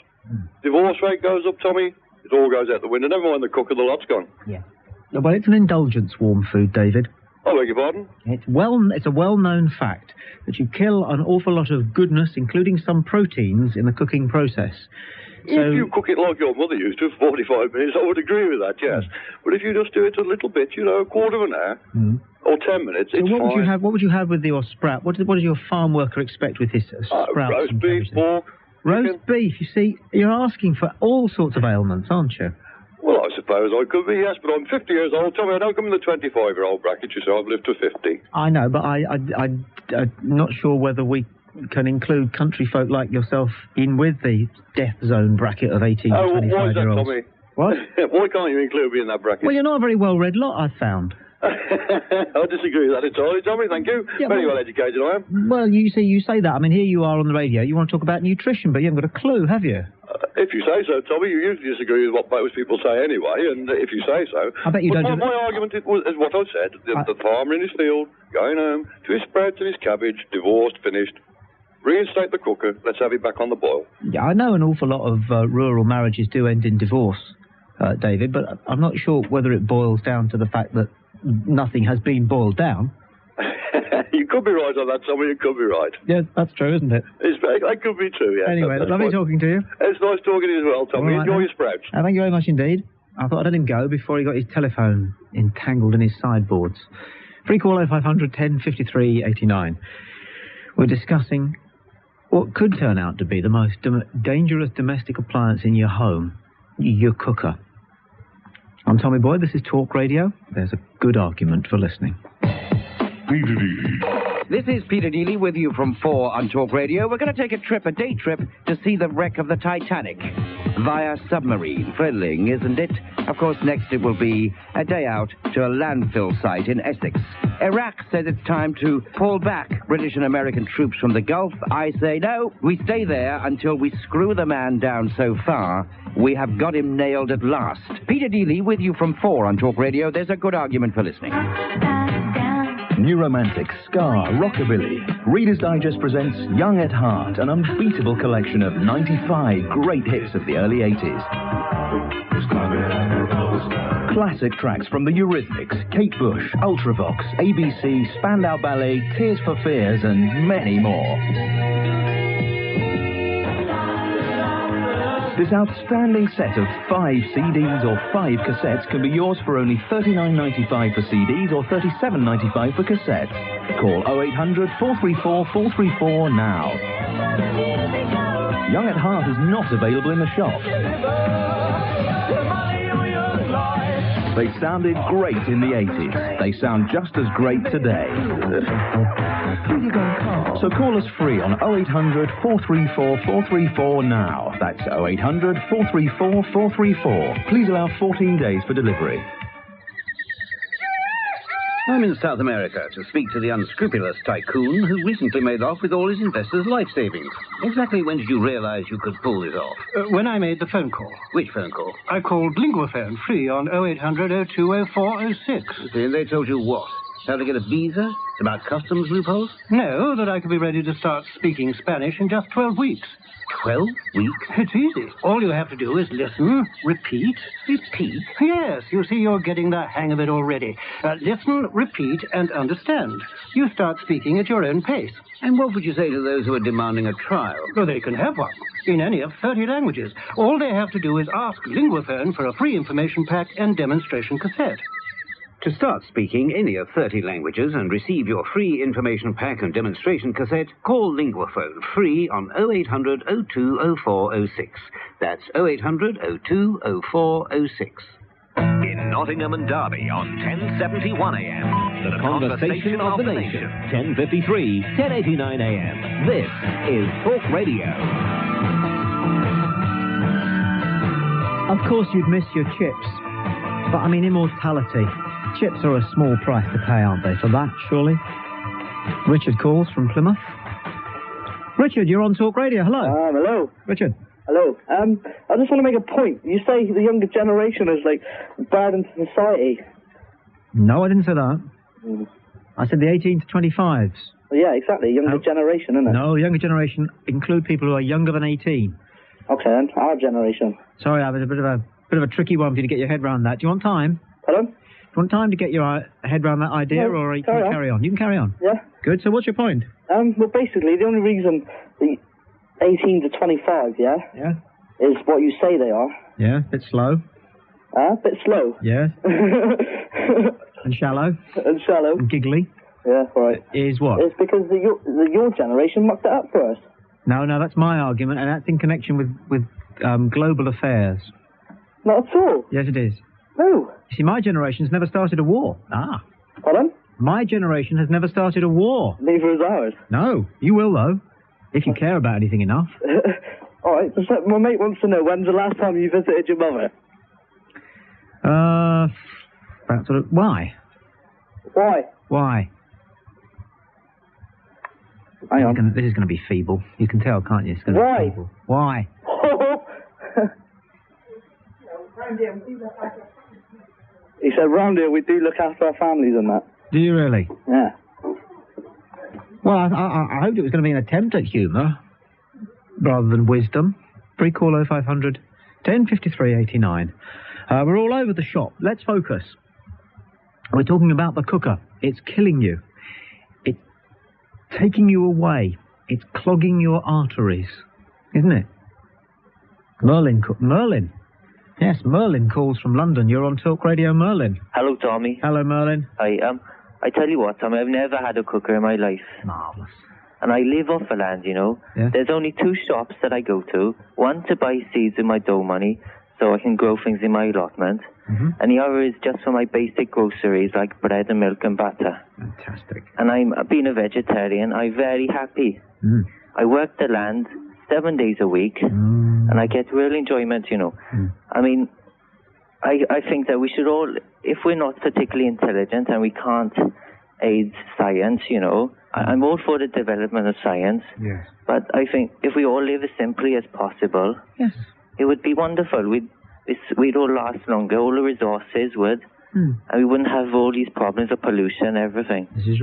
Speaker 13: Divorce rate goes up, Tommy. It all goes out the window. Never mind the cook and the lot's gone.
Speaker 3: Yeah. Well, it's an indulgence, warm food, David.
Speaker 13: I beg your pardon?
Speaker 3: It's a well-known fact that you kill an awful lot of goodness, including some proteins, in the cooking process. So,
Speaker 13: if you cook it like your mother used to, 45 minutes, I would agree with that, yes. But if you just do it a little bit, you know, a quarter of an hour, or 10 minutes,
Speaker 3: so
Speaker 13: it's
Speaker 3: what
Speaker 13: fine.
Speaker 3: What would you have with your sprout? What does your farm worker expect with his sprouts?
Speaker 13: Roast beef, pork.
Speaker 3: Roast beef, you see, you're asking for all sorts of ailments, aren't you?
Speaker 13: Well, I suppose I could be, yes, but I'm 50 years old, Tommy. I don't come in the 25-year-old bracket, you see. I've lived to 50.
Speaker 3: I know, but I'm not sure whether we can include country folk like yourself in with the death zone bracket of 18 to 25-year-olds.
Speaker 13: Why is that, Tommy?
Speaker 3: What?
Speaker 13: Why can't you include me in that bracket?
Speaker 3: Well, you're not a very well-read lot, I've found.
Speaker 13: I disagree with that entirely, Tommy, thank you.
Speaker 3: Yeah,
Speaker 13: Very well educated I am.
Speaker 3: Well, you say that. I mean, here you are on the radio. You want to talk about nutrition, but you haven't got a clue, have you?
Speaker 13: If you say so, Tommy, you usually disagree with what most people say anyway, and if you say so...
Speaker 3: I bet you
Speaker 13: but
Speaker 3: don't...
Speaker 13: My argument is what I said. The farmer in his field, going home, to his sprouts and his cabbage, divorced, finished. Reinstate the cooker, let's have it back on the boil.
Speaker 3: Yeah, I know an awful lot of rural marriages do end in divorce, David, but I'm not sure whether it boils down to the fact that nothing has been boiled down.
Speaker 13: You could be right on that, Tommy, you could be right.
Speaker 3: Yeah, that's true, isn't it?
Speaker 13: That could be true, yeah.
Speaker 3: Anyway, lovely talking to you.
Speaker 13: It's nice talking to you as well, Tommy.
Speaker 3: Right,
Speaker 13: enjoy your sprouts.
Speaker 3: Thank you very much indeed. I thought I'd let him go before he got his telephone entangled in his sideboards. Free call 0500 10 53 89. We're discussing what could turn out to be the most dangerous domestic appliance in your home, your cooker. I'm Tommy Boyd, this is Talk Radio. There's a good argument for listening.
Speaker 14: Peter Dealey. This is Peter Dealey with you from 4 on Talk Radio. We're going to take a day trip, to see the wreck of the Titanic via submarine. Thrilling, isn't it? Of course, next it will be a day out to a landfill site in Essex. Iraq says it's time to pull back British and American troops from the Gulf. I say no, we stay there until we screw the man down so far. We have got him nailed at last. Peter Dealey with you from 4 on Talk Radio. There's a good argument for listening.
Speaker 15: New Romantic, Ska, Rockabilly. Reader's Digest presents Young at Heart, an unbeatable collection of 95 great hits of the early 80s. Classic tracks from the Eurythmics, Kate Bush, Ultravox, ABC, Spandau Ballet, Tears for Fears, and many more. This outstanding set of 5 CDs or 5 cassettes can be yours for only $39.95 for CDs or $37.95 for cassettes. Call 0800 434 434 now. Young at Heart is not available in the shop. They sounded great in the 80s. They sound just as great today. So call us free on 0800 434 434 now. That's 0800 434 434. Please allow 14 days for delivery.
Speaker 14: I'm in South America to speak to the unscrupulous tycoon who recently made off with all his investors' life savings. Exactly when did you realize you could pull this off?
Speaker 16: When I made the phone call.
Speaker 14: Which phone call?
Speaker 16: I called Linguaphone free on 0800 02 0406.
Speaker 14: And they told you what? How to get a visa? About customs loopholes?
Speaker 16: No, that I could be ready to start speaking Spanish in just 12 weeks.
Speaker 14: 12 weeks?
Speaker 16: It's easy. All you have to do is listen, repeat.
Speaker 14: Repeat?
Speaker 16: Yes, you see, you're getting the hang of it already. Listen, repeat, and understand. You start speaking at your own pace.
Speaker 14: And what would you say to those who are demanding a trial?
Speaker 16: Well, they can have one. In any of 30 languages. All they have to do is ask Linguaphone for a free information pack and demonstration cassette.
Speaker 14: To start speaking any of 30 languages and receive your free information pack and demonstration cassette, call Linguaphone free on 0800 02 0406. That's 0800 02 0406.
Speaker 17: In Nottingham and Derby on 1071 AM.
Speaker 15: The conversation of the nation. 1053, 1089 AM. This is Talk Radio.
Speaker 3: Of course you'd miss your chips. But, I mean, immortality. Chips are a small price to pay, aren't they, for that, surely? Richard calls from Plymouth. Richard, you're on Talk Radio. Hello.
Speaker 2: Hello.
Speaker 3: Richard.
Speaker 2: Hello. I just want to make a point. You say the younger generation is, like, bad into society.
Speaker 3: No, I didn't say that. I said the 18 to 25s.
Speaker 2: Well, yeah, exactly. Younger generation, isn't it?
Speaker 3: No, younger generation include people who are younger than 18.
Speaker 2: Okay, then. Our generation.
Speaker 3: Sorry, I was a bit of a tricky one for you to get your head around that. Do you want time?
Speaker 2: Pardon?
Speaker 3: Do you want time to get your head around that idea, or you can carry on? You can carry on.
Speaker 2: Yeah.
Speaker 3: Good. So what's your point?
Speaker 2: Well, basically, the only reason the 18 to 25, yeah, is what you say they are.
Speaker 3: Yeah, bit slow.
Speaker 2: Bit slow.
Speaker 3: Yes. And shallow.
Speaker 2: And shallow.
Speaker 3: And giggly.
Speaker 2: Yeah, right.
Speaker 3: Is what?
Speaker 2: It's because your generation mucked it up for us.
Speaker 3: No, that's my argument, and that's in connection with global affairs.
Speaker 2: Not at all.
Speaker 3: Yes, it is.
Speaker 2: No.
Speaker 3: You see, my generation's never started a war.
Speaker 2: Pardon?
Speaker 3: My generation has never started a war.
Speaker 2: Neither has ours.
Speaker 3: No. You will, though, if you care about anything enough.
Speaker 2: All right, my mate wants to know, when's the last time you visited your mother?
Speaker 3: That sort of... Why?
Speaker 2: Why? Hang on.
Speaker 3: This is going to be feeble. You can tell, can't you? It's going to be feeble. Why?
Speaker 2: He said, round here we do look after our families and that.
Speaker 3: Do you really?
Speaker 2: Yeah.
Speaker 3: Well, I hoped it was going to be an attempt at humour rather than wisdom. Free call 0500 1053 89. We're all over the shop. Let's focus. We're talking about the cooker. It's killing you. It's taking you away. It's clogging your arteries, isn't it? Merlin. Yes, Merlin calls from London. You're on Talk Radio, Merlin.
Speaker 18: Hello, Tommy.
Speaker 3: Hello, Merlin.
Speaker 18: Hi, I tell you what, Tommy, I've never had a cooker in my life.
Speaker 3: Marvellous.
Speaker 18: And I live off the land, you know.
Speaker 3: Yeah.
Speaker 18: There's only two shops that I go to. One to buy seeds with my dough money, so I can grow things in my allotment.
Speaker 3: Mm-hmm.
Speaker 18: And the other is just for my basic groceries, like bread and milk and butter.
Speaker 3: Fantastic.
Speaker 18: And being a vegetarian, I'm very happy. I work the land 7 days a week, and I get real enjoyment, you know. I mean, I think that we should all, if we're not particularly intelligent and we can't aid science, you know, I'm all for the development of science.
Speaker 3: Yes.
Speaker 18: But I think if we all live as simply as possible,
Speaker 3: yes,
Speaker 18: it would be wonderful. We'd all last longer, all the resources would, and we wouldn't have all these problems of pollution, everything.
Speaker 3: This is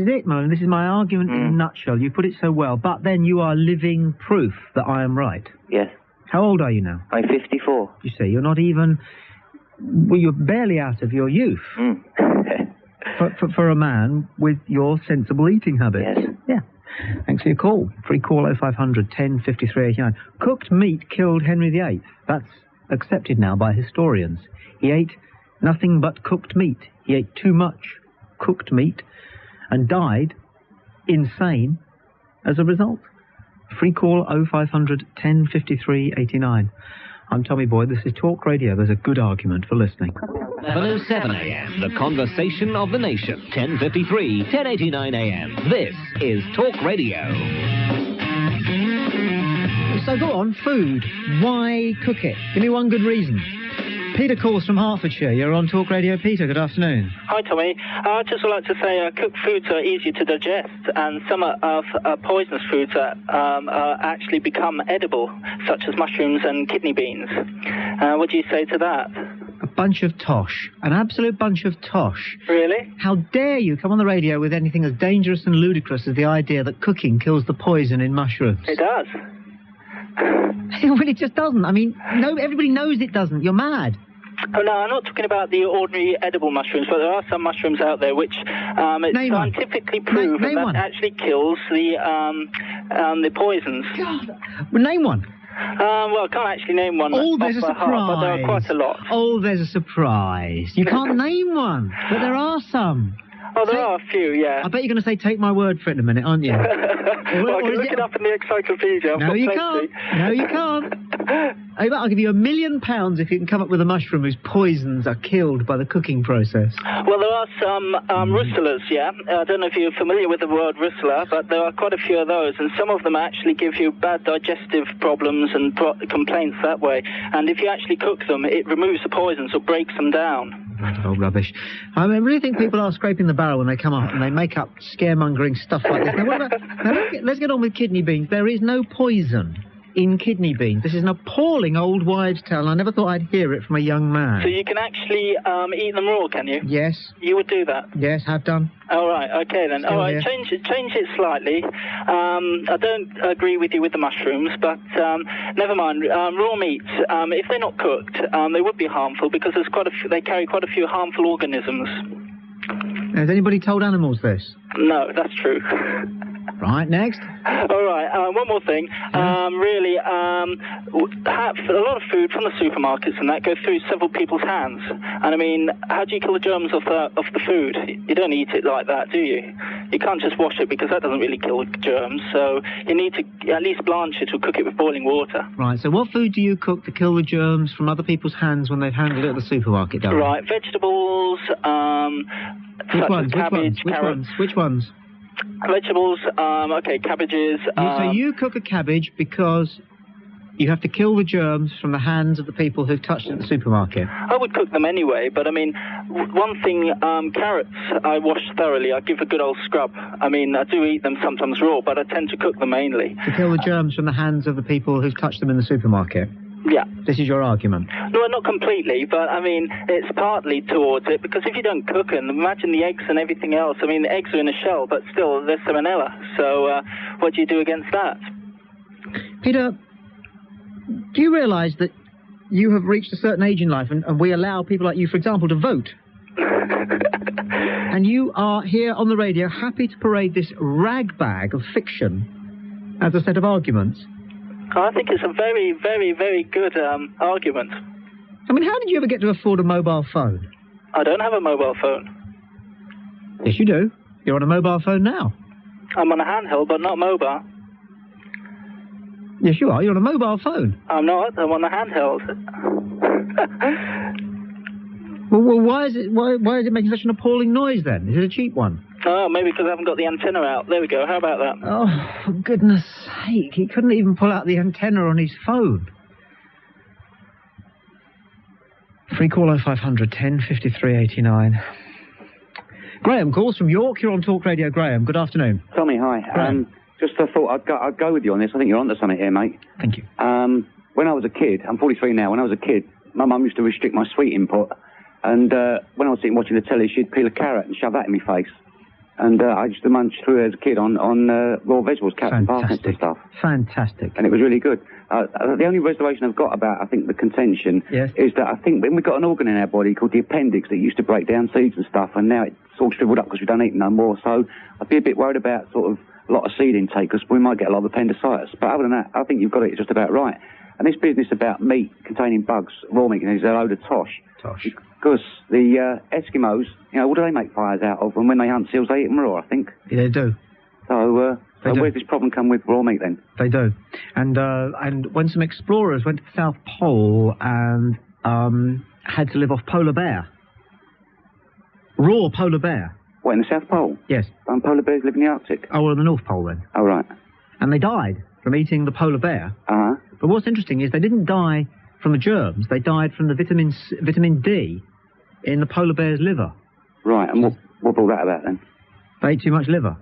Speaker 3: it, Merlin. This is my argument in a nutshell. You put it so well. But then you are living proof that I am right.
Speaker 18: Yes.
Speaker 3: How old are you now?
Speaker 18: I'm 54.
Speaker 3: You see, you're not even... Well, you're barely out of your youth. For a man with your sensible eating habits.
Speaker 18: Yes.
Speaker 3: Yeah. Thanks for your call. Free call 0500 1053 89. Cooked meat killed Henry VIII. That's accepted now by historians. He ate nothing but cooked meat. He ate too much cooked meat and died insane as a result. Free call 0500 1053 89. I'm Tommy Boyd. This is Talk Radio. There's a good argument for listening.
Speaker 17: 7:07 a.m. The conversation of the nation. 10:53, 10:89 a.m. This is Talk Radio.
Speaker 3: So go on, food. Why cook it? Give me one good reason. Peter calls from Hertfordshire. You're on Talk Radio. Peter, good afternoon.
Speaker 10: Hi, Tommy. I'd just like to say cooked foods are easier to digest, and some of poisonous foods actually become edible, such as mushrooms and kidney beans. What do you say to that?
Speaker 3: A bunch of tosh. An absolute bunch of tosh.
Speaker 10: Really?
Speaker 3: How dare you come on the radio with anything as dangerous and ludicrous as the idea that cooking kills the poison in mushrooms?
Speaker 10: It does.
Speaker 3: Well, it just doesn't. I mean, no, everybody knows it doesn't. You're mad.
Speaker 10: Oh, no, I'm not talking about the ordinary edible mushrooms, but there are some mushrooms out there which it's scientifically proven that actually kills the poisons.
Speaker 3: God. Well, name one.
Speaker 10: Well, I can't actually name one.
Speaker 3: Oh, there's a surprise.
Speaker 10: Heart, but there are quite a lot.
Speaker 3: Oh, there's a surprise. You can't name one, but there are some.
Speaker 10: Oh, there are a few, yeah.
Speaker 3: I bet you're going to say, take my word for it in a minute, aren't you?
Speaker 10: Well, I can look it up in the encyclopedia.
Speaker 3: No, you can't. No, you can't. I'll give you £1 million if you can come up with a mushroom whose poisons are killed by the cooking process.
Speaker 10: Well, there are some rustlers, yeah. I don't know if you're familiar with the word rustler, but there are quite a few of those, and some of them actually give you bad digestive problems and complaints that way. And if you actually cook them, it removes the poisons or breaks them down.
Speaker 3: Oh, rubbish. I really think people are scraping the barrel when they come up and they make up scaremongering stuff like this. Now, let's get on with kidney beans. There is no poison in kidney beans. This is an appalling old wives' tale. I never thought I'd hear it from a young man.
Speaker 10: So you can actually eat them raw, can you?
Speaker 3: Yes.
Speaker 10: You would do that?
Speaker 3: Yes, have done.
Speaker 10: All right, okay then.
Speaker 3: Still
Speaker 10: all right,
Speaker 3: here.
Speaker 10: change it slightly. I don't agree with you with the mushrooms, but never mind. Raw meats, if they're not cooked, they would be harmful because they carry quite a few harmful organisms.
Speaker 3: Has anybody told animals this?
Speaker 10: No, that's true.
Speaker 3: Right, next.
Speaker 10: All right, one more thing. Really, a lot of food from the supermarkets and that goes through several people's hands. And I mean, how do you kill the germs of the food? You don't eat it like that, do you? You can't just wash it because that doesn't really kill germs. So you need to at least blanch it or cook it with boiling water.
Speaker 3: Right, so what food do you cook to kill the germs from other people's hands when they've handled it at the supermarket, darling?
Speaker 10: Right, vegetables, such as cabbage, carrots.
Speaker 3: Which ones?
Speaker 10: Vegetables, okay, cabbages.
Speaker 3: So you cook a cabbage because you have to kill the germs from the hands of the people who've touched it at the supermarket.
Speaker 10: I would cook them anyway, but I mean, one thing, carrots I wash thoroughly. I give a good old scrub. I mean, I do eat them sometimes raw, but I tend to cook them mainly.
Speaker 3: To kill the germs from the hands of the people who've touched them in the supermarket?
Speaker 10: Yeah.
Speaker 3: This is your argument?
Speaker 10: No, not completely, but I mean, it's partly towards it, because if you don't cook them, imagine the eggs and everything else. I mean, the eggs are in a shell, but still, there's salmonella. So, what do you do against that?
Speaker 3: Peter, do you realise that you have reached a certain age in life, and we allow people like you, for example, to vote? And you are here on the radio happy to parade this ragbag of fiction as a set of arguments?
Speaker 10: I think it's a very, very, very good argument.
Speaker 3: I mean, how did you ever get to afford a mobile phone?
Speaker 10: I don't have a mobile phone.
Speaker 3: Yes, you do. You're on a mobile phone now.
Speaker 10: I'm on a handheld, but not mobile.
Speaker 3: Yes, you are. You're on a mobile phone.
Speaker 10: I'm not. I'm on a handheld.
Speaker 3: Well, why is it making such an appalling noise then? Is it a cheap one?
Speaker 10: Oh, maybe because I haven't got the antenna out. There we go. How about that?
Speaker 3: Oh, for goodness sake. He couldn't even pull out the antenna on his phone. Free call 0500 10 53 89. Graham calls from York. You're on Talk Radio. Graham, good afternoon.
Speaker 19: Tommy, hi. Just I thought I'd go with you on this. I think you're onto something here, mate.
Speaker 3: Thank you.
Speaker 19: When I was a kid, I'm 43 now. When I was a kid, my mum used to restrict my sweet input. And when I was sitting watching the telly, she'd peel a carrot and shove that in my face. And I used to munch through it as a kid on raw vegetables, carrots and parsnips and stuff.
Speaker 3: Fantastic.
Speaker 19: And it was really good. The only reservation I've got about, I think, the contention is that I think when we've got an organ in our body called the appendix that used to break down seeds and stuff, and now it's all shriveled up because we don't eat no more. So I'd be a bit worried about sort of a lot of seed intake because we might get a lot of appendicitis. But other than that, I think you've got it just about right. And this business about meat containing bugs, raw meat, is a load of tosh. Because the Eskimos, what do they make fires out of? And when they hunt seals, they eat them raw, I think.
Speaker 3: Yeah, they do.
Speaker 19: So So where's this problem come with raw meat then?
Speaker 3: They do. And when some explorers went to the South Pole and had to live off polar bear. Raw polar bear.
Speaker 19: What, in the South Pole?
Speaker 3: Yes.
Speaker 19: Don't polar bears live in the Arctic?
Speaker 3: Oh, well, in the North Pole then.
Speaker 19: Oh, right.
Speaker 3: And they died from eating the polar bear.
Speaker 19: Uh-huh.
Speaker 3: But what's interesting is they didn't die from the germs. They died from the vitamin D in the polar bear's liver.
Speaker 19: Right, and what brought that about then?
Speaker 3: They ate too much liver.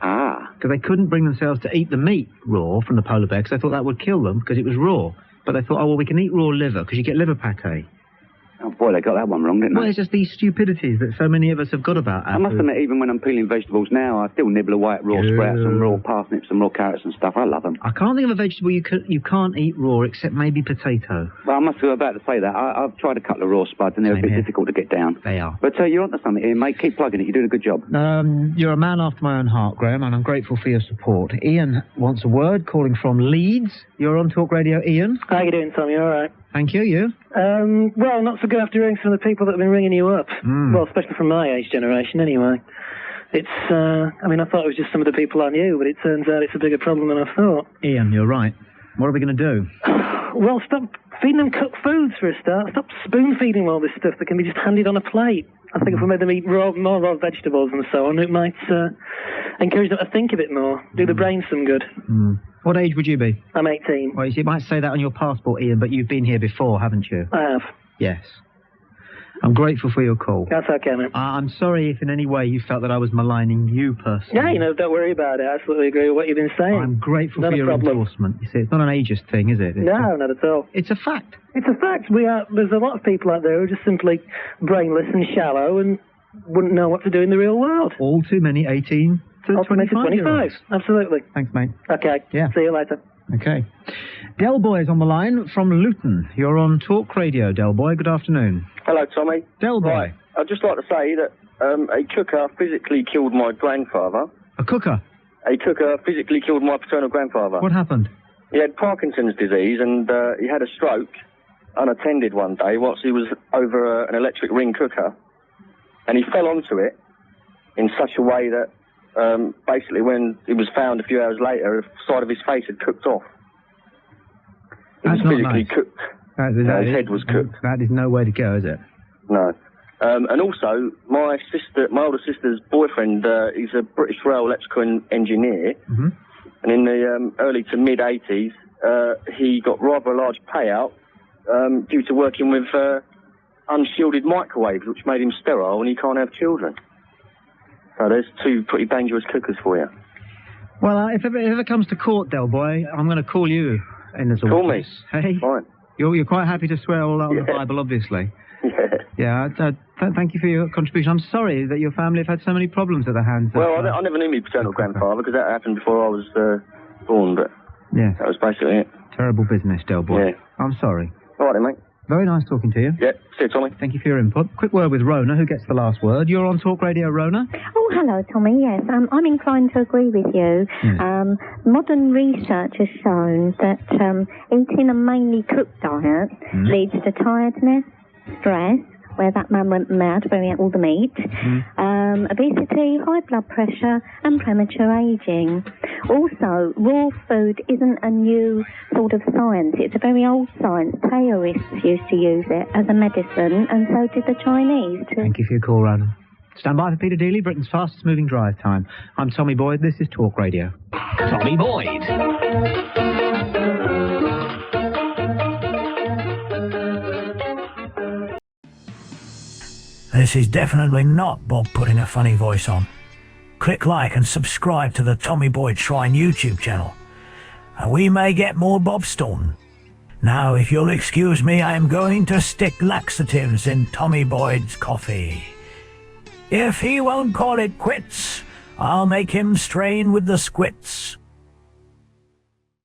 Speaker 19: Ah.
Speaker 3: Because they couldn't bring themselves to eat the meat raw from the polar bear because they thought that would kill them because it was raw. But they thought, oh, well, we can eat raw liver because you get liver pâté.
Speaker 19: Oh, boy, they got that one wrong, didn't they?
Speaker 3: Well, it's just these stupidities that so many of us have got about our
Speaker 19: I must
Speaker 3: food.
Speaker 19: admit, even when I'm peeling vegetables now, I still nibble away at raw sprouts and raw parsnips and raw carrots and stuff. I love them.
Speaker 3: I can't think of a vegetable you can't eat raw except maybe potato.
Speaker 19: Well, I must be about to say that. I've tried a couple of raw spuds and they're a bit difficult to get down.
Speaker 3: They are.
Speaker 19: But you're onto something here, mate. Keep plugging it. You're doing a good job.
Speaker 3: You're a man after my own heart, Graham, and I'm grateful for your support. Ian wants a word, calling from Leeds. You're on Talk Radio, Ian.
Speaker 20: How you doing, Tom? You all right?
Speaker 3: Thank you. You?
Speaker 20: Well, not so good after hearing some of the people that have been ringing you up. Well, especially from my age generation, anyway. It's, I mean, I thought it was just some of the people I knew, but it turns out it's a bigger problem than I thought.
Speaker 3: Ian, you're right. What are we going to do?
Speaker 20: Well, stop feeding them cooked foods for a start. Stop spoon-feeding them all this stuff that can be just handed on a plate. I think if we made them eat more raw vegetables and so on, it might encourage them to think a bit more, do the brain some good.
Speaker 3: What age would you be?
Speaker 20: I'm 18.
Speaker 3: Well, you might say that on your passport, Ian, but you've been here before, haven't you?
Speaker 20: I have.
Speaker 3: Yes. I'm grateful for your call.
Speaker 20: That's okay, mate.
Speaker 3: I'm sorry if in any way you felt that I was maligning you personally.
Speaker 20: Yeah, don't worry about it. I absolutely agree with what you've been saying.
Speaker 3: I'm grateful for your endorsement. You see, it's not an ageist thing, is it?
Speaker 20: No, not at all.
Speaker 3: It's a fact.
Speaker 20: It's a fact. There's a lot of people out there who are just simply brainless and shallow and wouldn't know what to do in the real world.
Speaker 3: All too many 18 to 25-year-olds.
Speaker 20: Absolutely.
Speaker 3: Thanks, mate.
Speaker 20: Okay.
Speaker 3: Yeah.
Speaker 20: See you later.
Speaker 3: Okay. Del Boy is on the line from Luton. You're on Talk Radio, Del Boy. Good afternoon.
Speaker 21: Hello, Tommy.
Speaker 3: Del Boy.
Speaker 21: Right. I'd just like to say that a cooker physically killed my grandfather.
Speaker 3: A cooker?
Speaker 21: A cooker physically killed my paternal grandfather.
Speaker 3: What happened?
Speaker 21: He had Parkinson's disease and he had a stroke unattended one day whilst he was over an electric ring cooker. And he fell onto it in such a way that basically when it was found a few hours later, the side of his face had cooked off. It was physically cooked. His head was cooked.
Speaker 3: That is no way to go, is it?
Speaker 21: No. And also, my older sister's boyfriend, he's a British Rail electrical engineer.
Speaker 3: Mm-hmm.
Speaker 21: And in the early to mid-80s, he got rather a large payout due to working with unshielded microwaves, which made him sterile and he can't have children. So there's two pretty dangerous cookers for you.
Speaker 3: Well, if it ever comes to court, Del Boy, I'm going to call you in this
Speaker 21: Call me.
Speaker 3: Hey?
Speaker 21: Fine.
Speaker 3: You're quite happy to swear all out of the Bible, obviously.
Speaker 21: Yeah.
Speaker 3: Yeah, thank you for your contribution. I'm sorry that your family have had so many problems at the hands of...
Speaker 21: Well, I never knew my paternal grandfather because that happened before I was born, but
Speaker 3: yeah,
Speaker 21: that was basically it.
Speaker 3: Terrible business, Del Boy.
Speaker 21: Yeah.
Speaker 3: I'm sorry.
Speaker 21: All right, then, mate.
Speaker 3: Very nice talking to you.
Speaker 21: Yeah, see you, Tommy.
Speaker 3: Thank you for your input. Quick word with Rona, who gets the last word. You're on Talk Radio, Rona.
Speaker 22: Oh, hello, Tommy. Yes, I'm inclined to agree with you. Modern research has shown that eating a mainly cooked diet leads to tiredness, stress, where that man went mad when he ate all the meat, obesity, high blood pressure, and premature aging. Also, raw food isn't a new sort of science. It's a very old science. Taoists used to use it as a medicine, and so did the Chinese too.
Speaker 3: Thank you for your call, Rona. Stand by for Peter Dealey, Britain's fastest moving drive time. I'm Tommy Boyd. This is Talk Radio.
Speaker 17: Tommy Boyd.
Speaker 1: This is definitely not Bob putting a funny voice on. Click like and subscribe to the Tommy Boyd Shrine YouTube channel, and we may get more Bob Staunton. Now, if you'll excuse me, I am going to stick laxatives in Tommy Boyd's coffee. If he won't call it quits, I'll make him strain with the squits.